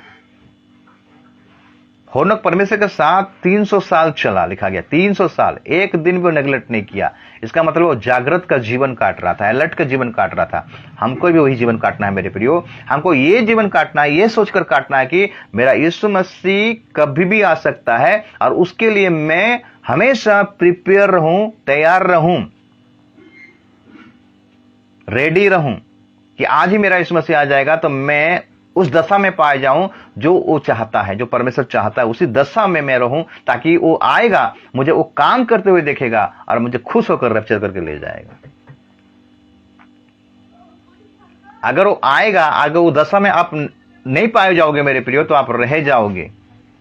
होनक परमेश्वर के साथ 300 साल चला, लिखा गया 300 साल, एक दिन भी वो नेग्लेक्ट नहीं किया। इसका मतलब वो जागृत का जीवन काट रहा था, अलर्ट का जीवन काट रहा था। हमको भी वही जीवन काटना है मेरे प्रियो। हमको ये जीवन काटना है, ये सोचकर काटना है कि मेरा यीशु मसीह कभी भी आ सकता है और उसके लिए मैं हमेशा प्रिपेयर रहूं, तैयार रहूं, रेडी रहूं कि आज ही मेरा यीशु मसीह आ जाएगा तो मैं उस दशा में पाए जाऊं जो वो चाहता है, जो परमेश्वर चाहता है, उसी दशा में मैं रहूं, ताकि वो आएगा, मुझे वो काम करते हुए देखेगा और मुझे खुश होकर रैप्चर करके ले जाएगा। अगर वो आएगा, अगर वो दशा में आप नहीं पाए जाओगे मेरे प्रियो, तो आप रह जाओगे।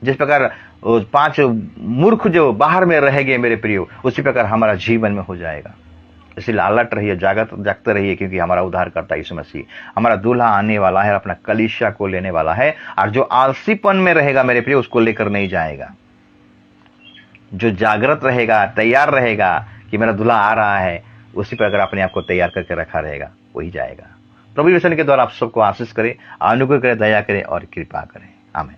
जिस प्रकार वो 5 मूर्ख जो बाहर में रहेंगे मेरे प्रियो, उसी प्रकार हमारा जीवन में हो जाएगा। इसलिए अलर्ट रहिए, जागते रहिए, क्योंकि हमारा उद्धारकर्ता यीशु मसीह, हमारा दूल्हा आने वाला है, अपना कलीसिया को लेने वाला है। और जो आलसीपन में रहेगा मेरे प्रियो, उसको लेकर नहीं जाएगा। जो जागृत रहेगा, तैयार रहेगा कि मेरा दूल्हा आ रहा है, उसी पर अगर अपने आप को तैयार करके रखा रहेगा, वही जाएगा। प्रभु वचन के द्वारा आप सबको आशीष करे, अनुग्रह करे, दया करे और कृपा करे। आमीन।